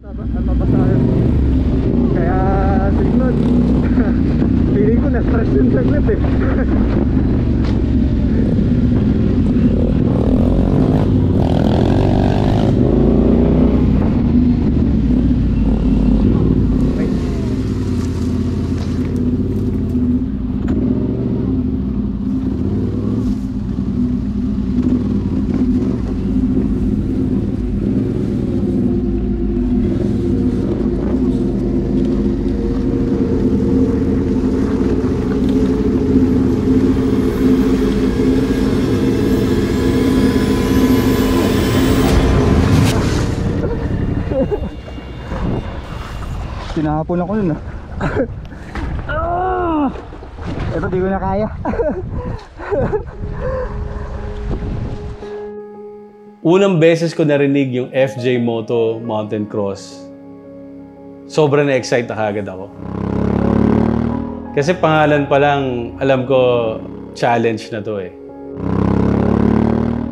Kaya signal. Feeling ko na-stress yung saglit eh. Tinahapon ako nun Ito di ko na kaya. Unang beses ko narinig yung FJ Moto Mountain Cross, sobrang na-excite na kagad ako. Kasi pangalan pa lang, alam ko, challenge na to eh.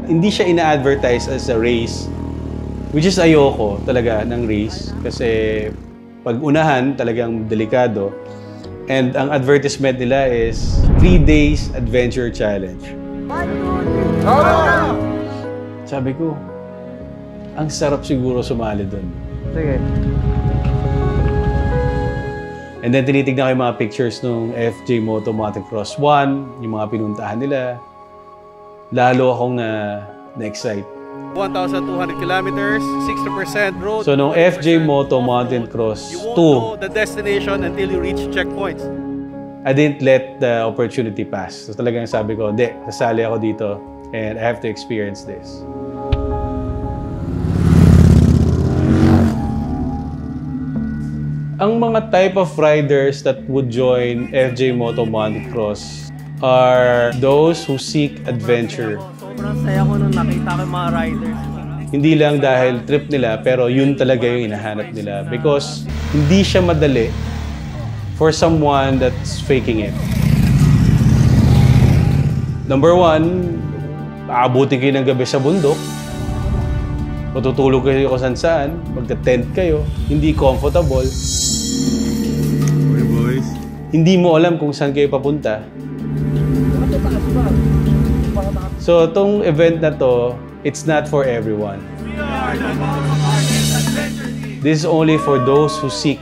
Hindi siya ina-advertise as a race, which is ayoko talaga ng race. Kasi pag unahan, talagang delikado. And ang advertisement nila is 3 days adventure challenge. Sabi ko, ang sarap siguro sumali dun. Sige. And then tinitignan ko yung mga pictures nung FJ Moto Mountain Cross 1, yung mga pinuntahan nila. Lalo akong na-excite. 1,200 kilometers, 60% road. So nung FJ Moto Mountain Cross 2, you won't know the destination until you reach checkpoints. I didn't let the opportunity pass. So talagang sabi ko, hindi, sasali ako dito and I have to experience this. Ang mga type of riders that would join FJ Moto Mountain Cross are those who seek adventure. Sobrang saya ko nung nakita ko yung mga riders. Hindi lang dahil trip nila, pero yun talaga yung hinahanap nila. Because hindi siya madali for someone that's faking it. Number one, aabutin kayo ng gabi sa bundok. Matutulog kayo kung saan, magta-tent kayo, hindi comfortable. Hey boys. Hindi mo alam kung saan kayo papunta. So, itong event na to, it's not for everyone. This is only for those who seek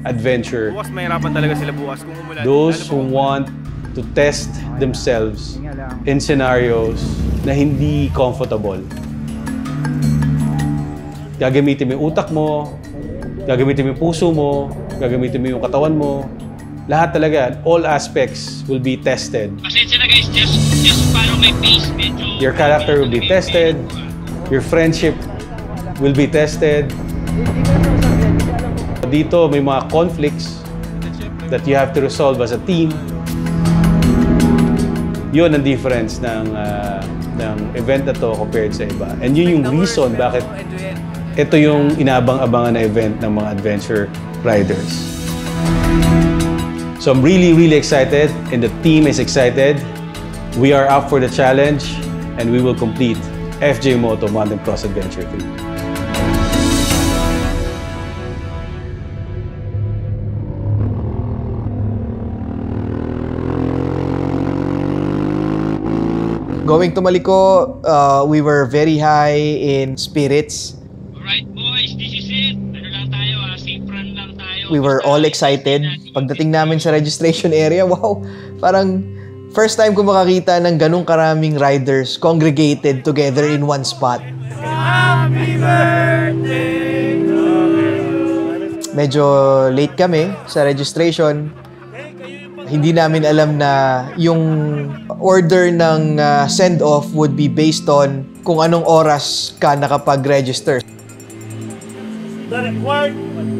adventure. Bukas mahirapan talaga sila bukas kung umulan. Those who want to test themselves in scenarios na hindi comfortable. Gagamitin mo yung utak mo, gagamitin mo yung puso mo, gagamitin mo yung katawan mo. Lahat talaga, all aspects will be tested. Pasensya na guys, just follow my pace. Medyo Your character will be tested, your friendship will be tested. Dito may mga conflicts that you have to resolve as a team. Yun ang difference ng event na to compared sa iba. And yun yung reason bakit ito yung inabang-abangan na event ng mga adventure riders. So I'm really, really excited and the team is excited. We are up for the challenge and we will complete FJ Moto Mountain Cross Adventure 3. Going to Maliko, we were very high in spirits. alright boys, this is it. Ano lang tayo, safe run lang tayo. We were all excited. Pagdating namin sa registration area, wow, parang first time ko makakita ng ganung karaming riders congregated together in one spot. Happy birthday to you. Medyo late kami sa registration. Hindi namin alam na yung order ng send-off would be based on kung anong oras ka nakapag-register. The required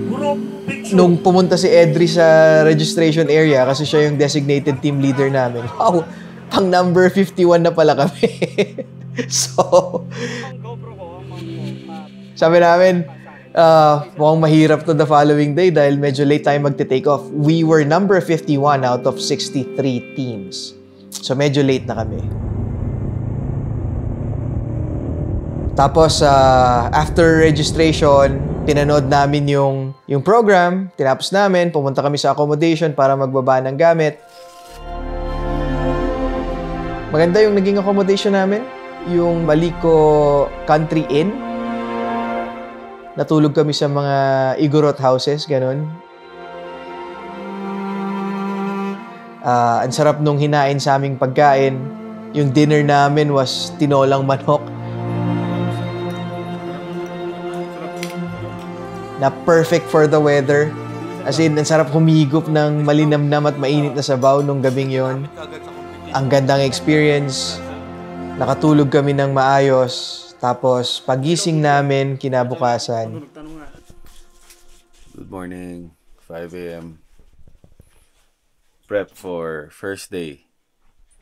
group picture. Nung pumunta si Edri sa registration area, kasi siya yung designated team leader namin, wow, pang number 51 na pala kami. So, sabi namin, mukhang mahirap to the following day dahil medyo late tayo magte-take off. We were number 51 out of 63 teams. So, medyo late na kami. Tapos, after registration, Pinanood namin yung program, tinapos namin, pumunta kami sa accommodation para magbaba ng gamit. Maganda yung naging accommodation namin, yung Maliko Country Inn. Natulog kami sa mga Igorot houses, ganun. Ang sarap nung hinain sa aming pagkain. Yung dinner namin was tinolang manok. Na perfect for the weather. As in, ang sarap humigop ng malinamnam at mainit na sabaw nung gabing yon. Ang gandang experience. Nakatulog kami ng maayos. Tapos, pagising namin kinabukasan. Good morning, 5 a.m. Prep for first day,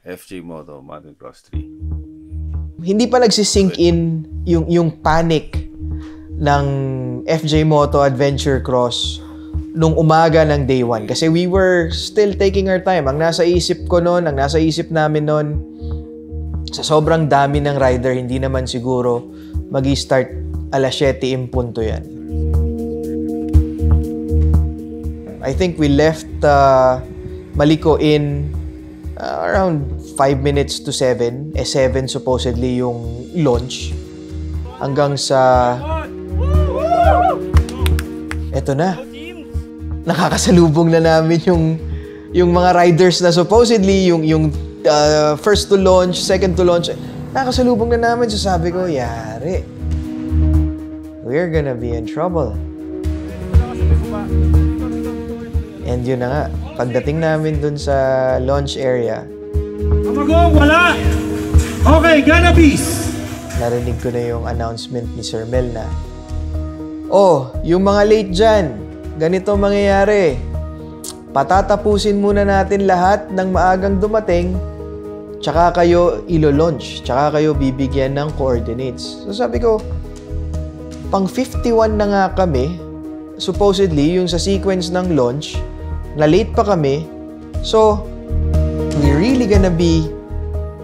FJ Moto, Mountain Cross 3. Hindi pa nagsisink in yung panic ng FJ Moto Adventure Cross nung umaga ng day 1. Kasi we were still taking our time. Ang nasa isip ko noon, ang nasa isip namin noon, sa sobrang dami ng rider, hindi naman siguro mag-i-start alas 7 impunto yan. I think we left Maliko in around 5 minutes to 7. 7 supposedly yung launch. Hanggang sa... Eto na. Nakakasalubong na namin yung mga riders na supposedly yung first to launch, second to launch. Nakakasalubong na namin. So sabi ko, yari. We're gonna be in trouble. And yun na nga. Pagdating namin dun sa launch area, Amagong, wala! Okay, Ganabis! narinig ko na yung announcement ni Sir Mel na, "Oh, yung mga late dyan, ganito mangyayari. Patatapusin muna natin lahat ng maagang dumating, tsaka kayo ilo-launch, tsaka kayo bibigyan ng coordinates." So sabi ko, pang 51 na nga kami, supposedly yung sa sequence ng launch, na late pa kami, so we're really gonna be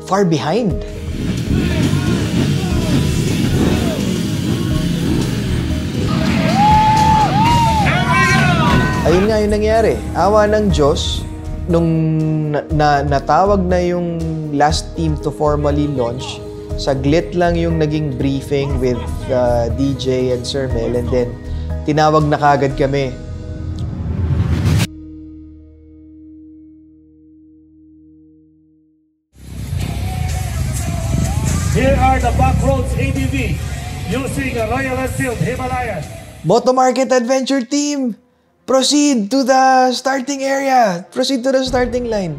far behind. Ayun nga yung nangyari. Awa ng Diyos, nung natawag na yung last team to formally launch, saglit lang yung naging briefing with DJ and Sir Mel, and then tinawag na kagad kami. Here are the Backroads ATV using a Royal Enfield Himalayan. Moto Market Adventure Team! Proceed to the starting area. Proceed to the starting line.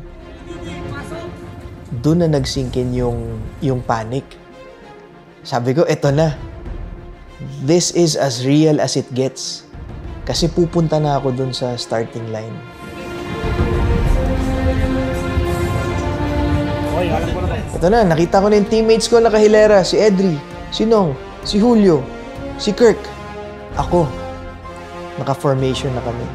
Doon na nagsinkin yung panic. Sabi ko, eto na. This is as real as it gets. Kasi pupunta na ako doon sa starting line. Ito na, nakita ko na yung teammates ko nakahilera. Si Edri, si Nong, si Julio, si Kirk. Ako. Naka-formation na kami.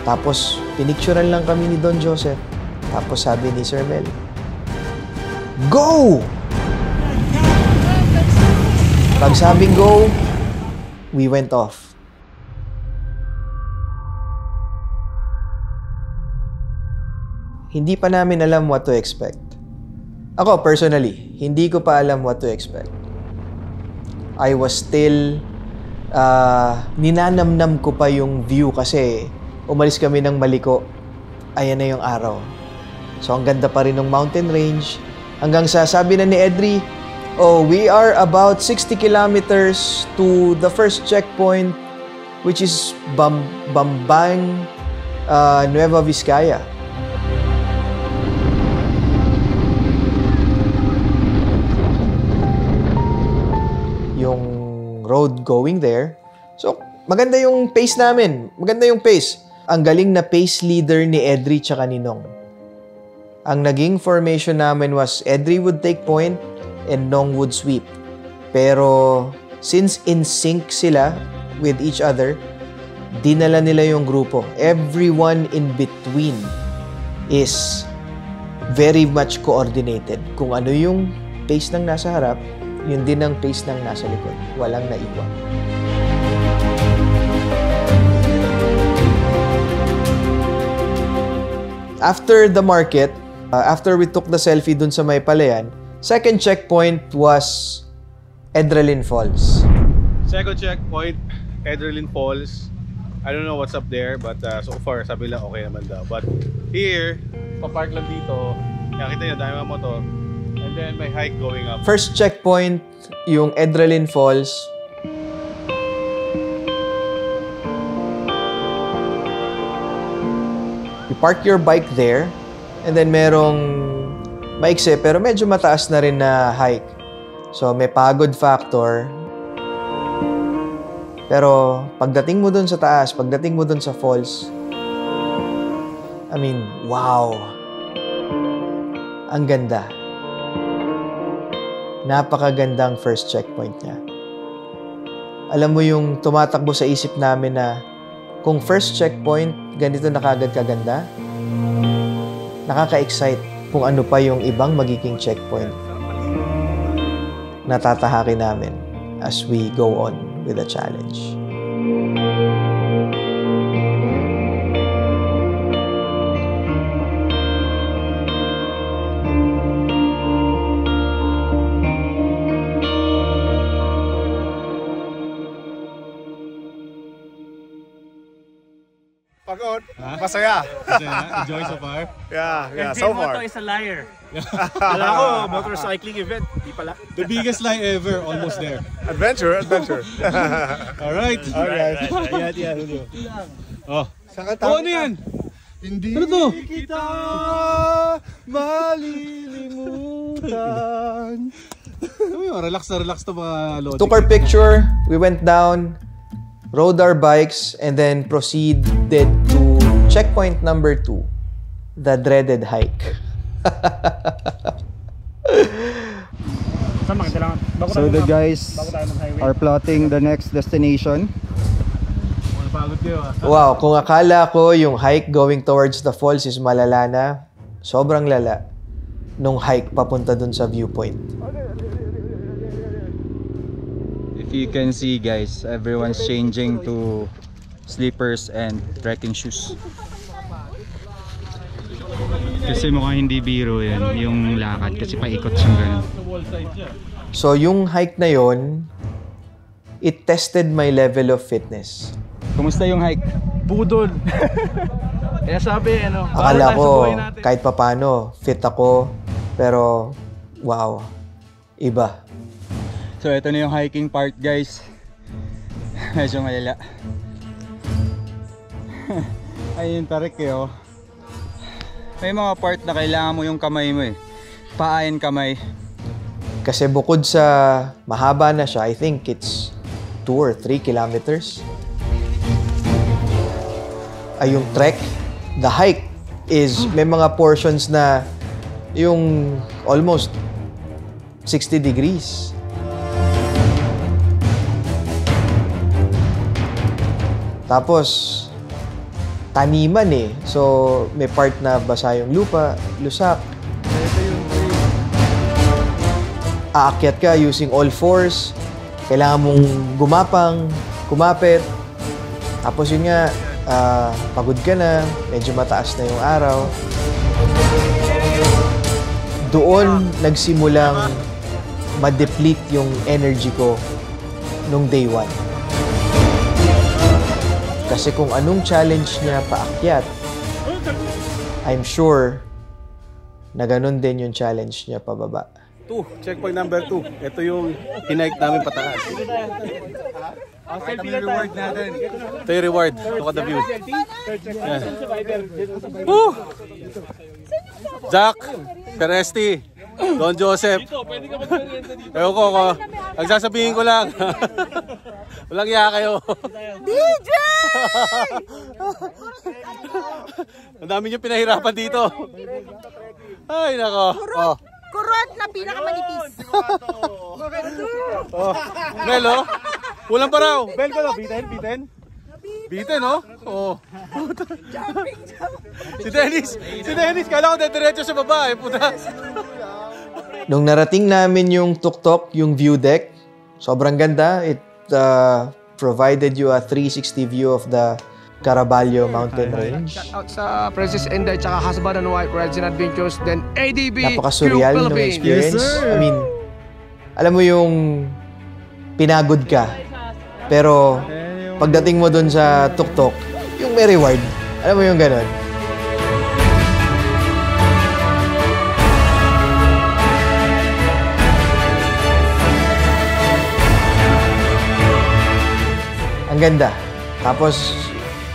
Tapos, pinicturean lang kami ni Don Joseph. Tapos sabi ni Sir Mel, "Go!" Pag sabing go, we went off. Hindi pa namin alam what to expect. Ako, personally, hindi ko pa alam what to expect. I was still, ninanamnam ko pa yung view kasi umalis kami ng Maliko. Ayan na yung araw. So, ang ganda pa rin ng mountain range. Hanggang sa sabi na ni Edri, "Oh, we are about 60 kilometers to the first checkpoint, which is Bambang, Nueva Vizcaya." Yung road going there. So, maganda yung pace namin. Maganda yung pace. Ang galing na pace leader ni Edri tsaka ni Nong. Ang naging formation namin was Edri would take point and Nong would sweep. Pero since in sync sila with each other, dinala nila yung grupo. Everyone in between is very much coordinated. Kung ano yung pace ng nasa harap, yun din ang pace ng nasa likod. Walang naiwan. After the market, after we took the selfie dun sa may palayan, second checkpoint was Edralin Falls. Second checkpoint, Edralin Falls. I don't know what's up there, but so far, sabi lang okay naman daw. But here, papark lang dito. Nakita niyo, dami mga motor. And then may hike going up. First checkpoint, yung Edralin Falls. You park your bike there, and then merong maikse pero medyo mataas na rin na hike. So may pagod factor. Pero pagdating mo dun sa taas, pagdating mo dun sa falls, I mean, wow! Ang ganda. Napakagandang first checkpoint niya. Alam mo yung tumatakbo sa isip namin na kung first checkpoint, ganito na kagad kaganda, nakaka-excite kung ano pa yung ibang magiging checkpoint na tatahakin namin as we go on with the challenge. Pagod. Masaya. Enjoy so far? Yeah, so far. is a liar. Kala ko, motorcycling event. Di pala. The biggest lie ever, almost there. Adventure. Alright. Alright. Oh. Oh, ano yan? Hindi Ano to? kita malilimutan. Ano yun? Relax to mga logic. Took our picture, we went down, rode our bikes, and then proceeded to checkpoint number 2, the dreaded hike. So the guys are plotting the next destination. Wow, kung akala ko yung hike going towards the falls is malala na, sobrang lala nung hike papunta dun sa viewpoint. If you can see guys, everyone's changing to slippers and trekking shoes. Kasi mukhang hindi biro yan, yung lakad kasi paikot siyang ganun. So yung hike na yon, it tested my level of fitness. Kumusta yung hike? Budol. Kaya sabi, Akala ko kahit papano fit ako, pero wow, iba. So ito na yung hiking part guys. Medyo malala. Ayun tarik eh oh. May mga part na kailangan mo yung kamay mo eh. Paa and kamay. Kasi bukod sa mahaba na siya, I think it's 2 or 3 kilometers. Ay yung trek, the hike is may mga portions na yung almost 60 degrees. Tapos taniman eh. So may part na basa yung lupa, lusak. Aakyat ka using all fours. Kailangan mong gumapang, kumapit. Tapos yun nga, pagod ka na, medyo mataas na yung araw. Doon nagsimulang ma-deplete yung energy ko nung day 1. Kasi kung anong challenge niya paakyat, I'm sure na ganun din yung challenge niya pababa. Checkpoint number 2. Ito yung hinike namin pataas. Ito yung reward natin. Ito yung reward. Look at the view. Yeah. Woo! Jack, Peresti, Don Joseph. Ewan ko ako. Ang sasabihin ko lang. Walang iya kayo. DJ! Ang dami nyo pinahirapan dito. Ay, nako. Oh. Kurot na pinakamanipis. Oh. Melo, kulang pa raw. Bel ko no, Biten, no? Oh. Si Dennis, kala ko diretso sa baba, eh, puta. Nung narating namin yung tuktok, yung view deck, sobrang ganda. It provided you a 360 view of the Caraballo mountain range. Shout out sa Princess Inday tsaka husband and wife, Rides and Adventures, then ADB Napaka-surreal ng experience. I mean, alam mo yung pinagod ka, pero pagdating mo dun sa tuktok, yung may reward. Alam mo yung ganon. Ang ganda. Tapos,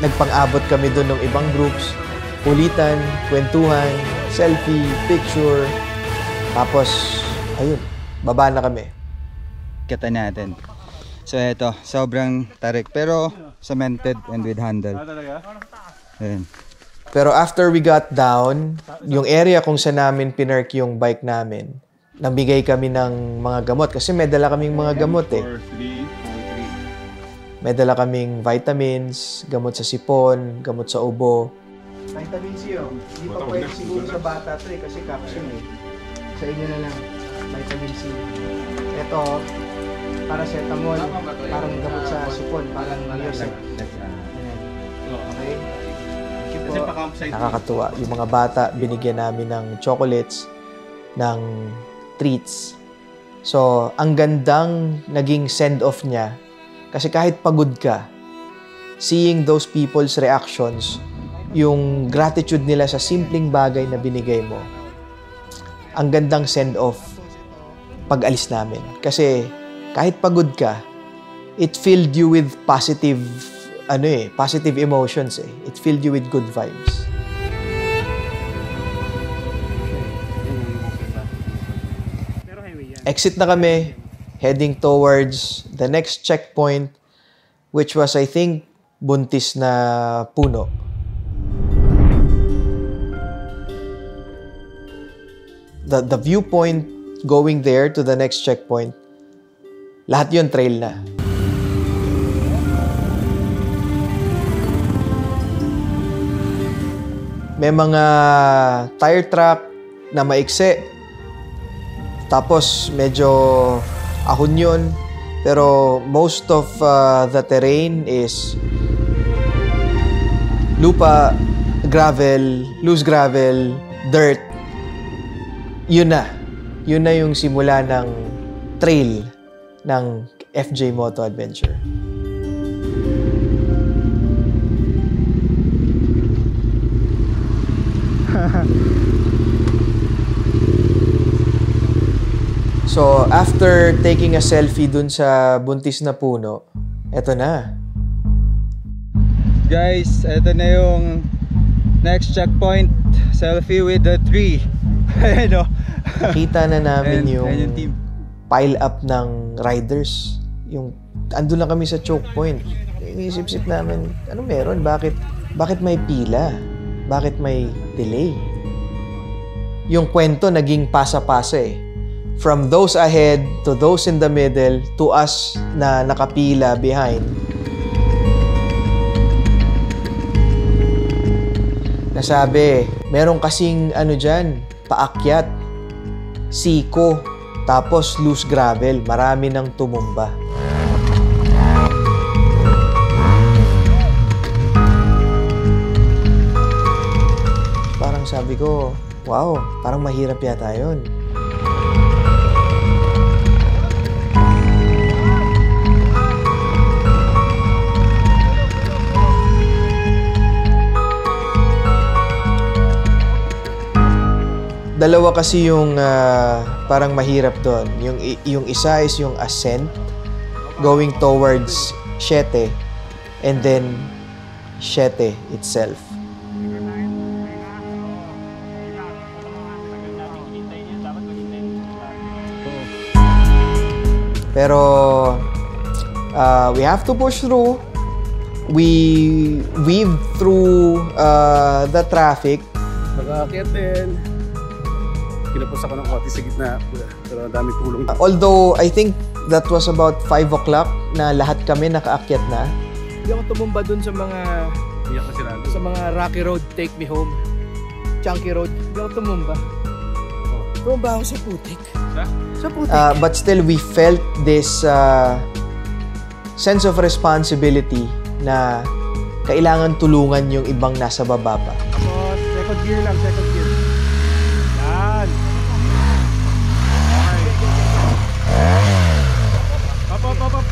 nagpang-abot kami doon ng ibang groups. Kulitan, kwentuhan, selfie, picture. Tapos, ayun, baba na kami. Kita natin. So eto, sobrang tarik pero cemented and with handle. Ayun. Pero after we got down, yung area kung saan namin pinark yung bike namin, nabigay kami ng mga gamot. Kasi may dala kaming mga gamot eh. May dala kaming vitamins, gamot sa sipon, gamot sa ubo. Vitamin C yun. Hindi pa pwede siguro sa bata to eh, kasi capsule eh. Sa inyo na lang, vitamin C. Ito, paracetamol, parang gamot sa sipon, parang Neosec. Okay? Nakakatuwa. Yung mga bata, binigyan namin ng chocolates, ng treats. So, ang gandang naging send-off niya. Kasi kahit pagod ka, seeing those people's reactions, yung gratitude nila sa simpleng bagay na binigay mo, ang gandang send-off pag-alis namin. Kasi kahit pagod ka, it filled you with positive, positive emotions eh. It filled you with good vibes. Exit na kami, heading towards the next checkpoint, which was, I think, Buntis na Puno. The viewpoint going there to the next checkpoint, lahat yun trail na. May mga tire track na maikse, tapos medyo ahon yun, pero most of the terrain is lupa, gravel, loose gravel, dirt. Yun na yung simula ng trail ng FJ Moto Adventure. So, after taking a selfie dun sa Buntis na Puno, eto na. Guys, eto na yung next checkpoint. Selfie with the tree. Ayan o. Nakita na namin Ayan, yung ayan team. pile up ng riders. Yung, andun lang kami sa choke point. Inisip-sip namin, ano meron? Bakit may pila? Bakit may delay? Yung kwento naging pasa-pasa eh. From those ahead to those in the middle to us na nakapila behind. Nasabi, meron kasing dyan, paakyat, siko, tapos loose gravel, marami nang tumumba. Parang sabi ko, wow, parang mahirap yata yun. Dalawa kasi yung parang mahirap doon. Yung isa is yung ascent going towards Siete and then Siete itself. Pero we have to push through. We weave through the traffic. Nag-aakyat din. Kinapos ako ng kote sa gitna. Pero ang dami tulong. Although, I think that was about 5 o'clock na lahat kami nakaakyat na. Hindi ako tumumba dun sa mga rocky road, take me home, chunky road. Hindi ako tumumba. Tumaba ako sa putik. Sa putik. But still, we felt this sense of responsibility na kailangan tulungan yung ibang nasa baba pa. Tapos, second gear lang, second gear. Yan. Up.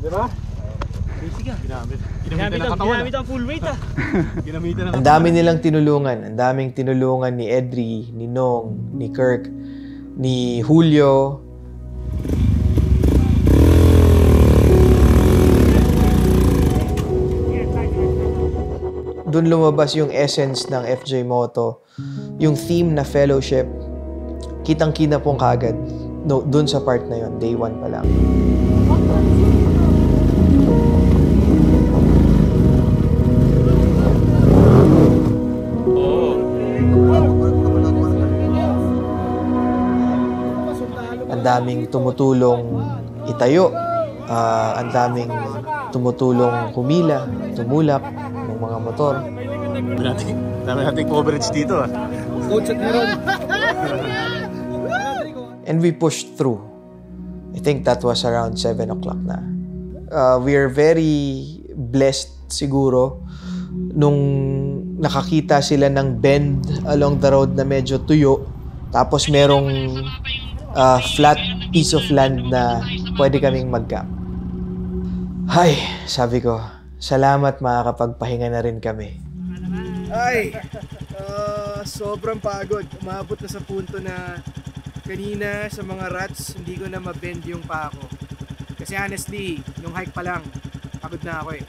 Diba? Basic ka. Ginamit ang full weight Ang dami nilang tinulungan. Ang daming tinulungan ni Edri, ni Nong, ni Kirk, ni Julio. Doon lumabas yung essence ng FJ Moto. Yung theme na fellowship. Kitang-kita pong kagad. No, doon sa part na yon, day 1 pa lang. Ang daming tumutulong itayo, ang daming tumutulong humila, tumulak ng mga motor. Dami nating coverage dito. Coach at meron. And we pushed through. I think that was around 7 o'clock na. We are very blessed siguro nung nakakita sila ng bend along the road na medyo tuyo. Tapos merong flat piece of land na pwede kaming mag-camp. Ay, sabi ko, salamat makakapagpahinga na rin kami. Ay, sobrang pagod. Umabot na sa punto na kanina sa mga ruts, hindi ko na mabend yung paa ko. Kasi honestly, yung hike pa lang, pagod na ako eh.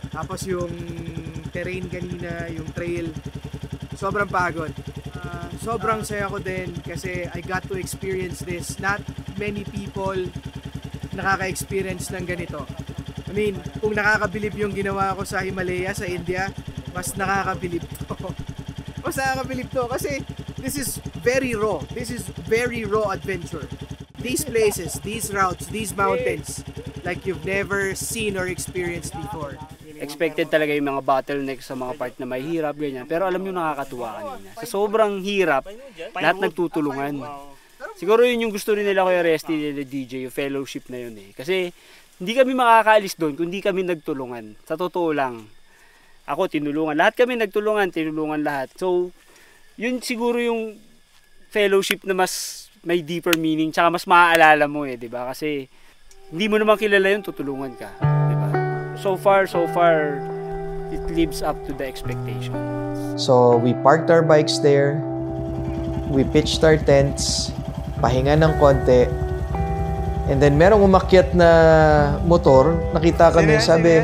Tapos yung terrain kanina, yung trail, sobrang pagod. Sobrang saya ko din kasi I got to experience this. Not many people nakaka-experience ng ganito. I mean, kung nakakabilib yung ginawa ko sa Himalaya, sa India, mas nakakabilib to. Mas nakakabilib to kasi this is very raw. This is very raw adventure. These places, these routes, these mountains, like you've never seen or experienced before. Expected talaga yung mga bottlenecks sa mga part na mahirap, ganyan. Pero alam nyo, nakakatuwa kanina. Sa sobrang hirap, lahat nagtutulungan. Siguro yun yung gusto rin nila Kuya Resty, nila DJ, yung fellowship na yun eh. Kasi hindi kami makakaalis doon kung hindi kami nagtulungan. Sa totoo lang. Ako, tinulungan. Lahat kami nagtulungan, tinulungan lahat. So, yun siguro yung fellowship na mas may deeper meaning, tsaka mas maaalala mo eh, di ba? Kasi hindi mo naman kilala yun, tutulungan ka. So far, it lives up to the expectation. So, we parked our bikes there. We pitched our tents. Pahinga ng konti. And then, merong umakyat na motor. Nakita kami, sabi,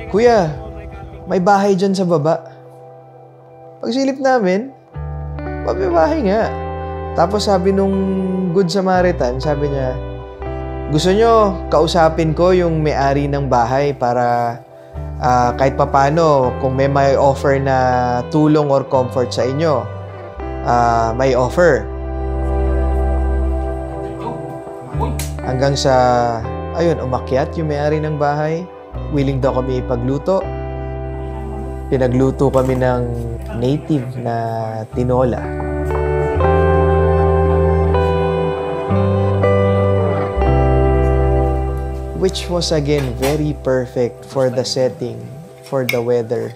Kuya, may bahay dyan sa baba. Pagsilip namin, may bahay nga. Tapos sabi nung Good Samaritan, sabi niya, gusto nyo, kausapin ko yung may-ari ng bahay para kahit papano, kung may offer na tulong or comfort sa inyo, may offer. Hanggang sa, ayun, umakyat yung may-ari ng bahay. Willing daw kami ipagluto. Pinagluto kami ng native na tinola. Which was again very perfect for the setting, for the weather.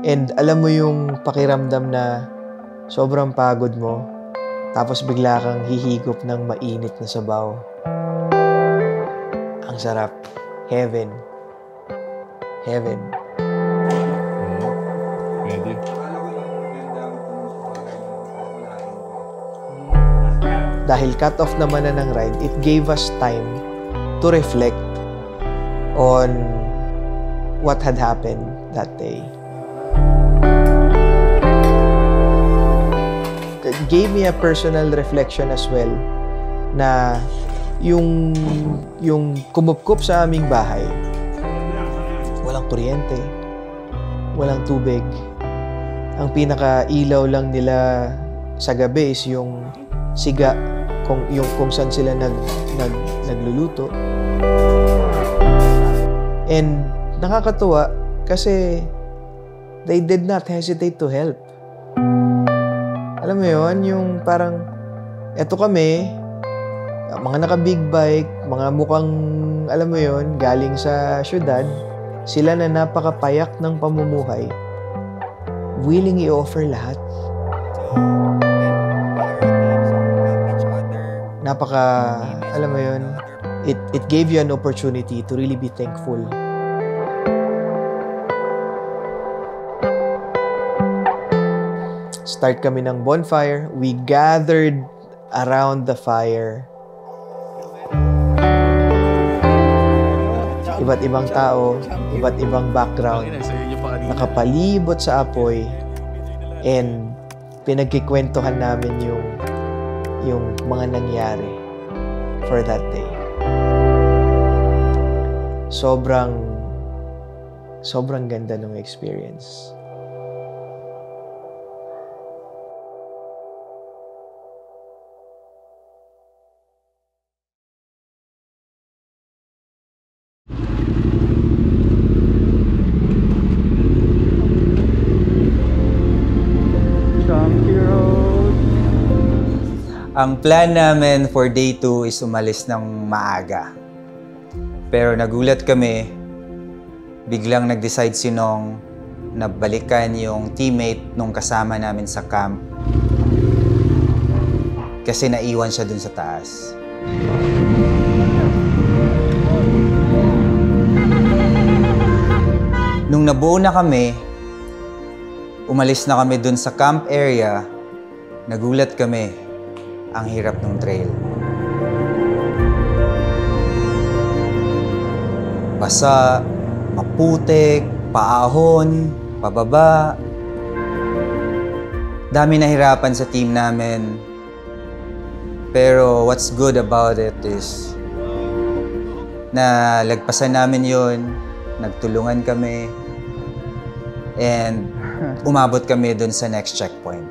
And alam mo yung pakiramdam na sobrang pagod mo, tapos bigla kang hihigop ng mainit na sabaw. Ang sarap. Heaven. Heaven. Pwede. Dahil cut off naman na ng ride, it gave us time to reflect on what had happened that day. It gave me a personal reflection as well na yung kumupkup sa aming bahay, walang kuryente, walang tubig, Ang pinaka-ilaw lang nila sa gabi is yung siga, kung saan sila nagluluto. And nakakatuwa kasi they did not hesitate to help. Alam mo yun, yung parang, eto kami, mga naka-big bike, mga mukhang, alam mo yun, galing sa syudad, sila na napakapayak ng pamumuhay, willing i-offer lahat. Alam mo yun, it gave you an opportunity to really be thankful. Start kami ng bonfire. We gathered around the fire. Iba't ibang tao, iba't ibang background, nakapalibot sa apoy, and pinagkikwentuhan namin yung mga nangyari for that day. Sobrang ganda ng experience. Ang plan namin for day 2 is umalis ng maaga. Pero nagulat kami, biglang nag-decide si Nong na balikan yung teammate nung kasama namin sa camp. Kasi naiwan siya dun sa taas. Nung nabuo na kami, umalis na kami dun sa camp area, nagulat kami. Ang hirap ng trail. Basa, maputik, paahon, pababa. Dami nahirapan sa team namin. Pero what's good about it is na lagpasan namin yun, nagtulungan kami, and umabot kami dun sa next checkpoint.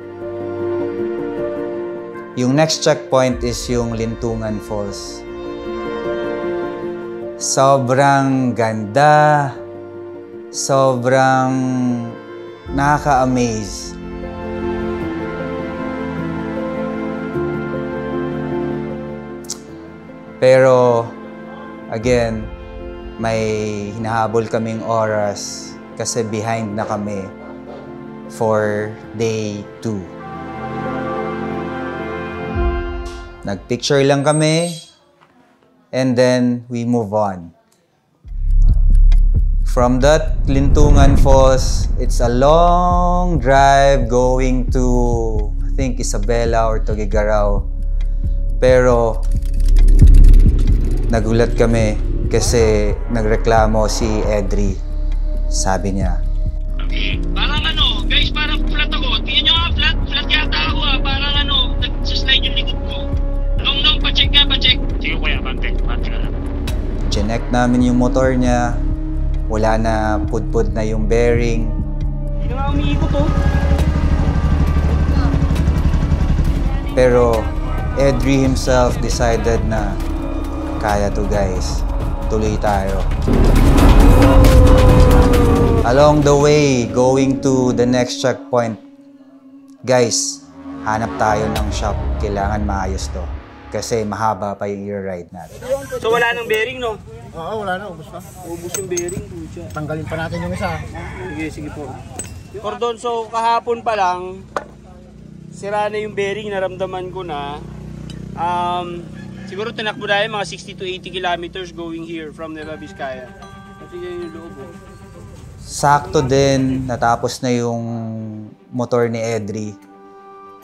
Yung next checkpoint is yung Lintungan Falls. Sobrang ganda, sobrang nakaka-amaze. Pero, again, may hinahabol kaming oras kasi behind na kami for day 2. Nag-picture lang kami, and then we move on. From that Lintungan Falls, it's a long drive going to, I think, Isabela or Tuguegarao. Pero, nagulat kami kasi nagreklamo si Edri. Sabi niya, okay, parang guys, parang flat ako. Tingnan nyo nga, flat yata ako parang nagsaslide yung likod ko. Nong, pacheck nga, pacheck. Sige kuya, bante ka lang. Chinek namin yung motor niya. Wala na, pudpud na yung bearing. Hindi na nga umiikot Pero Edri himself decided na kaya to guys. Tuloy tayo. Along the way, going to the next checkpoint, guys, hanap tayo ng shop. Kailangan maayos to. Kasi mahaba pa yung i-ride natin. So wala nang bearing, no? Oo, wala na. Ubus na. Ubus yung bearing. Pucha. Tanggalin pa natin yung isa. Sige po. Cordon, so kahapon pa lang, sira na yung bearing, naramdaman ko na. Siguro tinakbo na mga 60 to 80 kilometers going here from Nueva Vizcaya. Kasi yun yung loob. Sakto din, natapos na yung motor ni Edri.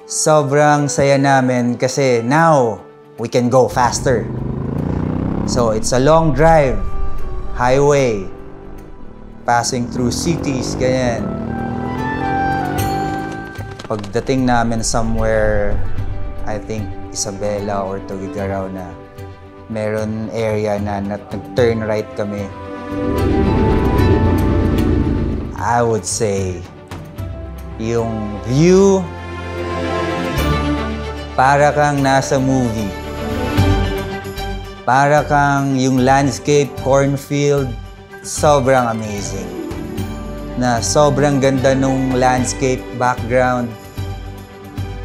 Sobrang saya namin kasi now, we can go faster. So, it's a long drive, highway, passing through cities, ganyan. Pagdating namin somewhere, I think Isabela or Tuguegarao na, meron area na nag-turn right kami. I would say, yung view, para kang nasa movie. Para kang yung landscape, cornfield, sobrang amazing. Na sobrang ganda nung landscape, background.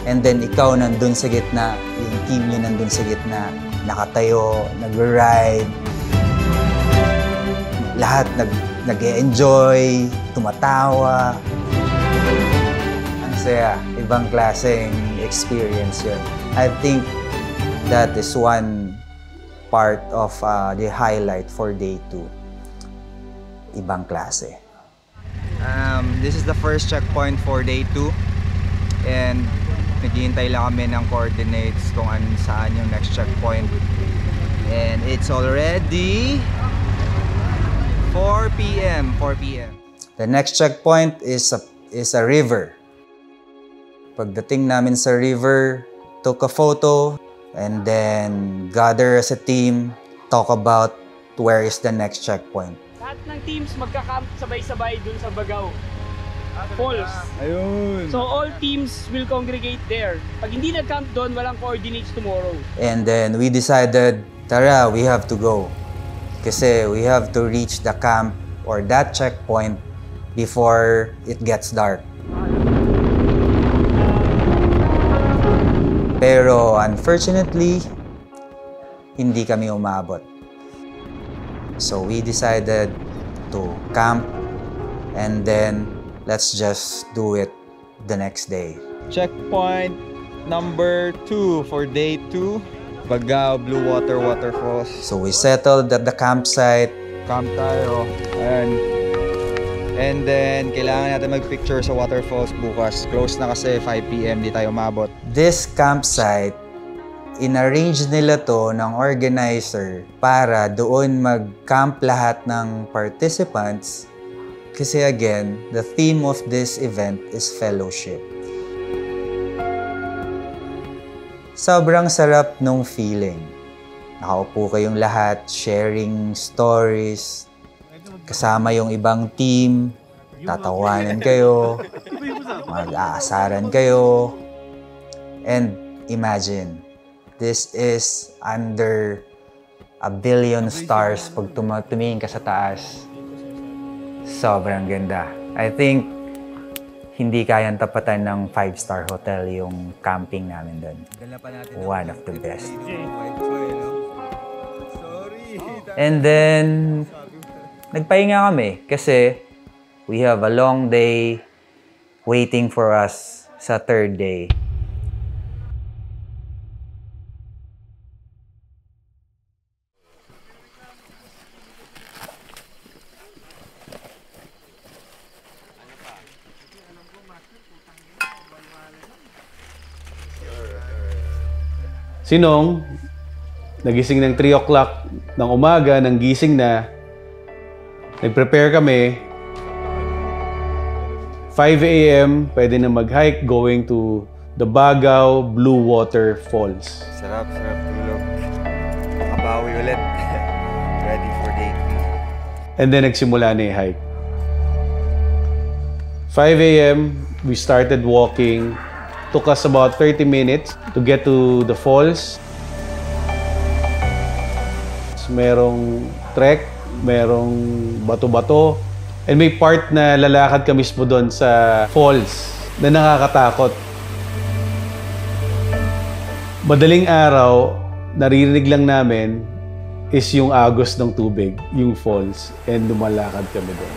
And then ikaw nandun sa gitna, yung team nyo nandun sa gitna, nakatayo, nag-ride. Lahat nag-e-enjoy, tumatawa. Ang saya, ibang klaseng experience yun. I think that is one part of the highlight for day 2. Ibang klase. This is the first checkpoint for day 2 and naghihintay lang kami ng coordinates kung saan yung next checkpoint, and it's already 4 p.m. The next checkpoint is a river. Pagdating namin sa river, took a photo, and then gather as a team, talk about where is the next checkpoint. Lahat ng teams magka-camp sabay-sabay dun sa Bagaw Falls. Ayun. So all teams will congregate there. Pag hindi nag-camp doon, walang coordinates tomorrow. And then we decided, tara, we have to go. Kasi we have to reach the camp or that checkpoint before it gets dark. Pero unfortunately, hindi kami umabot. So we decided to camp and then let's just do it the next day. Checkpoint number 2 for day 2, Bagaw Blue Water Waterfalls. So we settled at the campsite. Camp tayo. Ayan. And then, kailangan natin mag-picture sa waterfalls bukas. Close na kasi 5 p.m. di tayo mabot. This campsite, in-arrange nila to ng organizer para doon mag-camp lahat ng participants. Kasi again, the theme of this event is fellowship. Sobrang sarap nung feeling. Nakaupo kayong lahat, sharing stories, kasama yung ibang team, tatawanan kayo, mag-aasaran kayo. And imagine, this is under 1 billion stars pag tumingin ka sa taas. Sobrang ganda. I think hindi kayang tapatan ng 5-star hotel yung camping namin doon. One of the best. And then, nagpahinga kami kasi we have a long day waiting for us sa 3rd day. Sinong, nagising ng 3 o'clock ng umaga, nang gising na, nag-prepare kami. 5 a.m., pwede na mag-hike going to the Bagaw Blue Water Falls. Sarap tulog. Makabawi ulit. Ready for day 3. And then nagsimula na yung hike. 5 a.m., we started walking. Took us about 30 minutes to get to the falls. Merong trek, merong bato-bato, and may part na lalakad ka mismo doon sa falls na nakakatakot. Madaling araw, naririnig lang namin is yung agos ng tubig, yung falls, and lumalakad kami doon.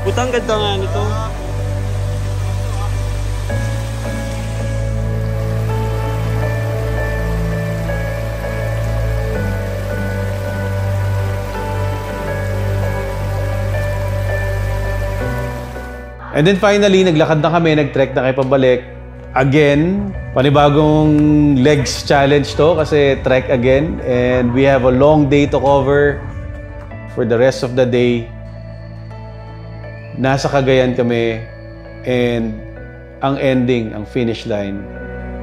Putang ganda nga nito. And then finally, naglakad na kami, nag-trek na kayo pabalik. Again, panibagong legs challenge to kasi trek again. And we have a long day to cover for the rest of the day. Nasa Cagayan kami, and ang ending, ang finish line,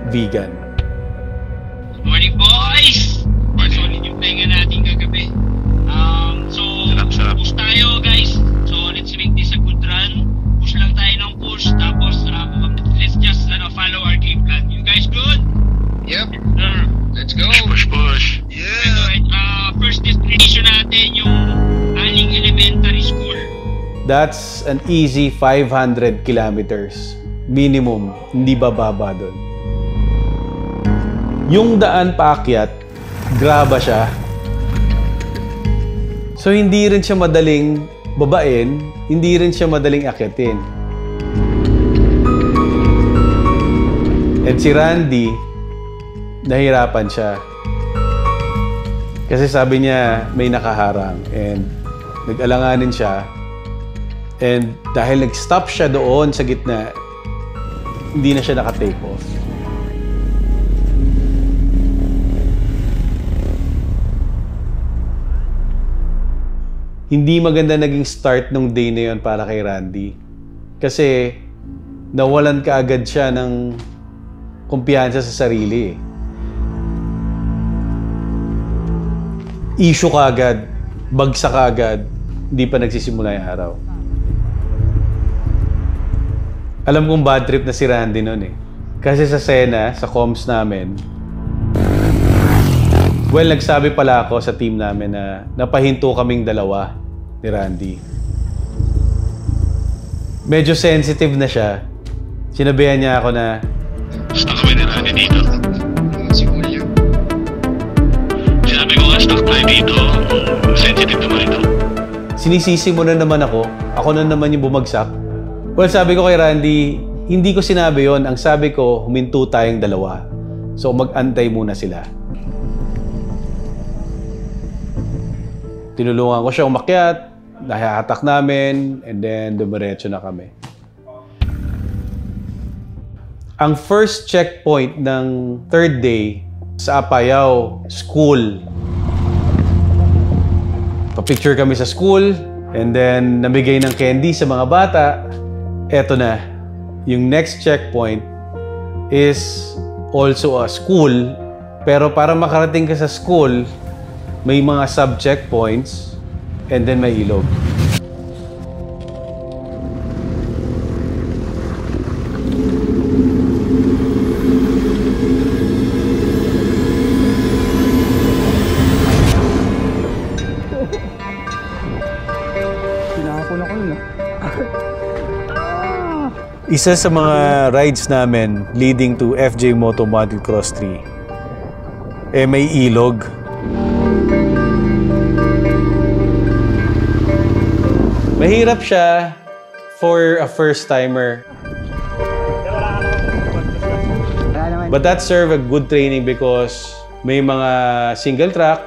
vegan. Good morning, boys! Solid yung pahinga That's an easy 500 kilometers. Minimum, hindi bababa doon. Yung daan paakyat, graba siya. So hindi rin siya madaling babain, hindi rin siya madaling akyatin. And si Randy, nahirapan siya. Kasi sabi niya may nakaharang and nag-alanganin siya. And dahil nag-stop siya doon sa gitna, hindi na siya naka-take off. Hindi maganda naging start nung day na yon para kay Randy. Kasi nawalan kaagad siya ng kumpiyansa sa sarili. Issue kaagad, bagsak kaagad, hindi pa nagsisimula yung araw. Alam kong bad trip na si Randy noon eh. Kasi sa Sena, sa comms namin, well, nagsabi pala ako sa team namin na napahinto kaming dalawa ni Randy. Medyo sensitive na siya. Sinabihan niya ako na, stuck kami ni Randy dito. Siguro yan. Sinabi ko nga, stuck tayo dito. Sensitive naman ito. Sinisisi mo na naman ako. Ako na naman yung bumagsak. Well, sabi ko kay Randy, hindi ko sinabi yon. Ang sabi ko, huminto tayong dalawa. So, mag-antay muna sila. Tinulungan ko siya umakyat, nahihatak namin, and then dumiretso na kami. Ang first checkpoint ng third day sa Apayao School. Pa-picture kami sa school, and then namigay ng candy sa mga bata. Eto na, yung next checkpoint is also a school, pero para makarating ka sa school, may mga sub-checkpoints, and then may ilog. Isa sa mga rides namin leading to FJ Moto Model Cross 3, may ilog. Mahirap siya for a first-timer. But that served a good training because may mga single track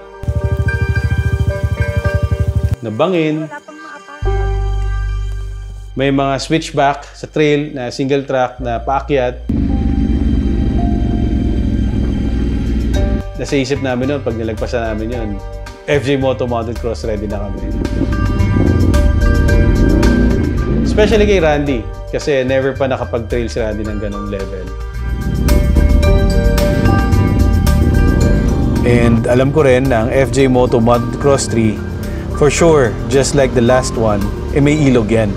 na bangin. May mga switchback sa trail na single track na paakyat. Nasa isip namin noon, pag nilagpasan namin yun, FJ Moto Model Cross ready na kami. Especially kay Randy, kasi never pa nakapag-trail si Randy ng ganong level. And alam ko rin na ang FJ Moto Model Cross 3, for sure, just like the last one, may ilog yan.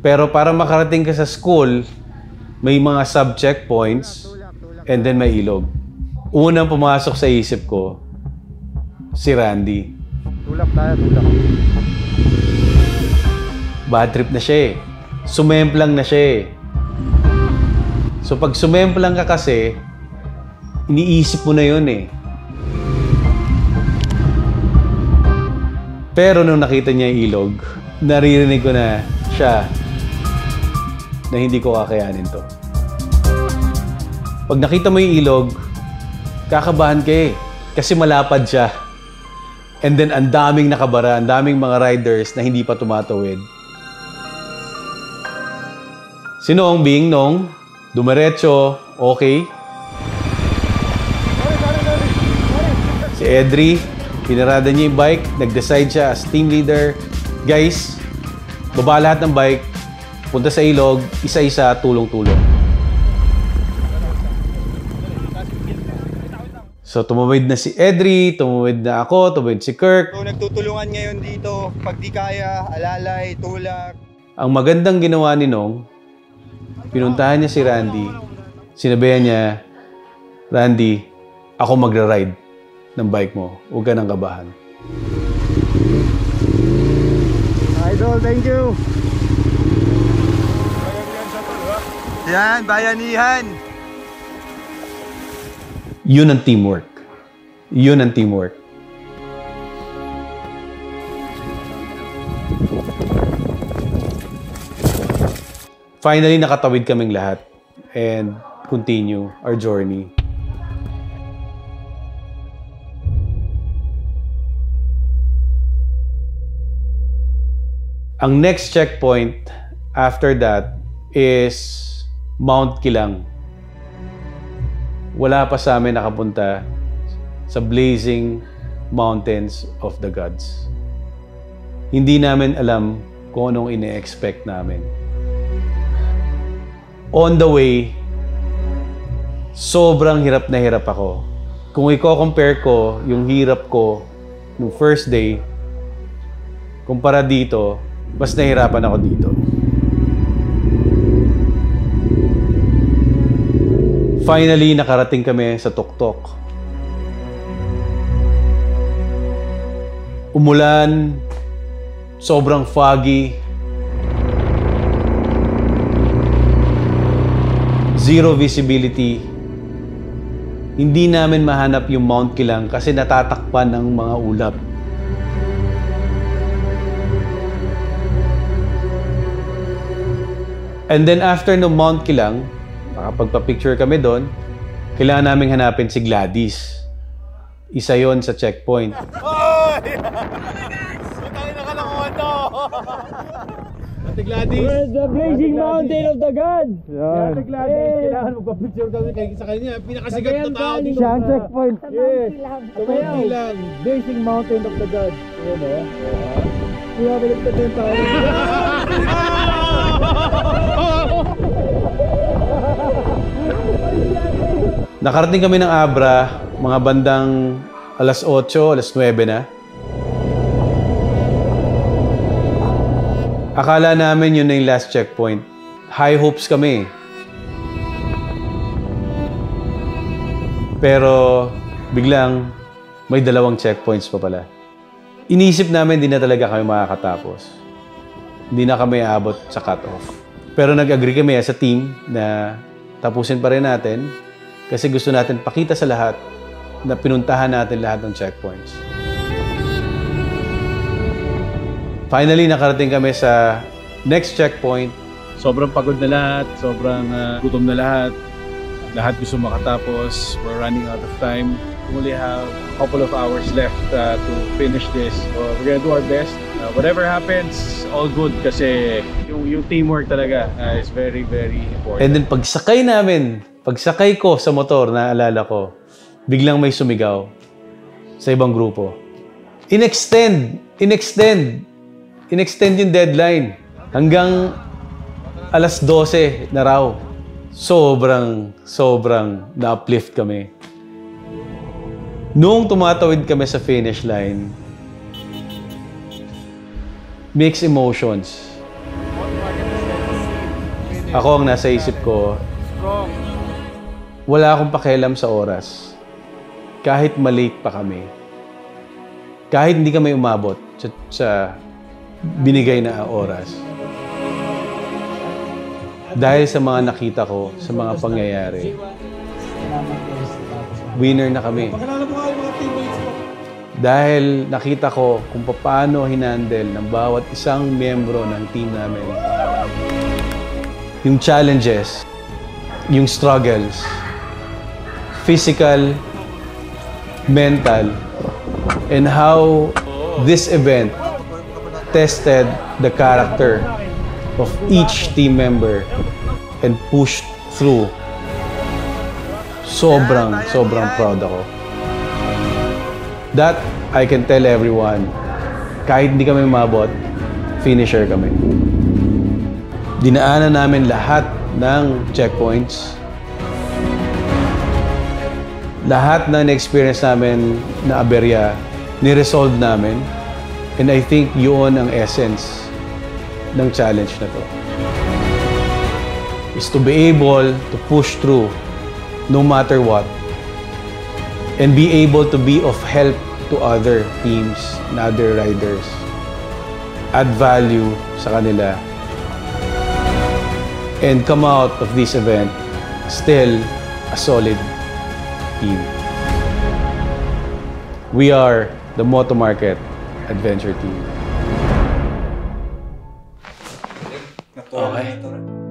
Pero para makarating ka sa school, may mga sub-checkpoints and then may ilog. Unang pumasok sa isip ko, si Randy. Tulak tayo, tulak. Bad trip na siya eh. Sumemplang na siya eh. So pag sumemplang ka kasi, iniisip mo na yun eh. Pero nung nakita niya yung ilog, naririnig ko na siya na hindi ko kakayanin to. Pag nakita mo yung ilog, kakabahan ka eh. Kasi malapad siya. And then, ang daming nakabara, ang daming mga riders na hindi pa tumatawid. Si Nong, being Nong, dumiretso, okay. Si Edri, pinarada niya yung bike, nag-decide siya as team leader. Guys, baba lahat ng bike, punta sa ilog, isa-isa, tulong-tulong. So tumawid na si Edri, tumawid na ako, tumawid si Kirk. So nagtutulungan ngayon dito, pag di kaya, alalay, tulak. Ang magandang ginawa ni Nong, pinuntahan niya si Randy. Sinabihan niya, Randy, ako magra-ride ng bike mo. Huwag ka nang kabahan. Idol, thank you. Yan, bayanihan. Yun ang teamwork. Yun ang teamwork. Finally, nakatawid kaming lahat and continue our journey. Ang next checkpoint after that is Mount Kilang. Wala pa sa amin nakapunta sa blazing mountains of the gods. Hindi namin alam kung anong ine-expect namin. On the way, sobrang hirap na hirap ako. Kung i-compare ko yung hirap ko nung first day, kumpara dito, mas nahirapan ako dito. Finally, nakarating kami sa tuktok. Umulan, sobrang foggy, zero visibility. Hindi namin mahanap yung Mount Kilang kasi natatakpan ng mga ulap. And then after no Mount Kilang, nakapagpa-picture kami doon, kailangan namin hanapin si Gladys. Isa yon sa checkpoint. Oy! Butangin na kalakuhan to! Ate Gladys! Where's the blazing mountain of the gods? Ate Gladys, kailangan magpa-picture kami sa kanya. Pinakasigat na tao dito. Siya ang checkpoint. Yes! Tumayo lang. Blazing mountain of the gods. Ayan o. Kaya baligtad na yung tao. Nakarating kami ng Abra, mga bandang alas 8, alas 9 na. Akala namin yun na yung last checkpoint. High hopes kami. Pero biglang may 2 checkpoints pa pala. Inisip namin di na talaga kami makakatapos. Hindi na kami aabot sa cut-off. Pero nag-agree kami as a team na tapusin pa rin natin kasi gusto natin pakita sa lahat na pinuntahan natin lahat ng checkpoints. Finally, nakarating kami sa next checkpoint. Sobrang pagod na lahat, sobrang gutom na lahat. Lahat gusto makatapos. We're running out of time. We only have a couple of hours left to finish this. So we're gonna do our best. Whatever happens, all good kasi yung teamwork talaga is very, very important. And then pagsakay ko sa motor, naalala ko, biglang may sumigaw sa ibang grupo. In-extend yung deadline hanggang alas 12 na raw. Sobrang na-uplift kami. Noong tumatawid kami sa finish line, mixed emotions. Ako ang nasa isip ko, wala akong pakialam sa oras. Kahit malate pa kami. Kahit hindi kami umabot sa binigay na oras. Dahil sa mga nakita ko, sa mga pangyayari, winner na kami. Dahil nakita ko kung paano hinandle ng bawat isang miyembro ng team namin. Yung challenges, yung struggles, physical, mental, and how this event tested the character of each team member and pushed through. Sobrang proud ako. That I can tell everyone, kahit hindi kami mabot, finisher kami. Dinaanan namin lahat ng checkpoints. lahat na na-experience namin na aberya, ni-resolve namin. And I think yun ang essence ng challenge na to. Is to be able to push through no matter what and be able to be of help to other teams and other riders. Add value sa kanila. And come out of this event still a solid team. We are the Moto Market Adventure Team. Okay.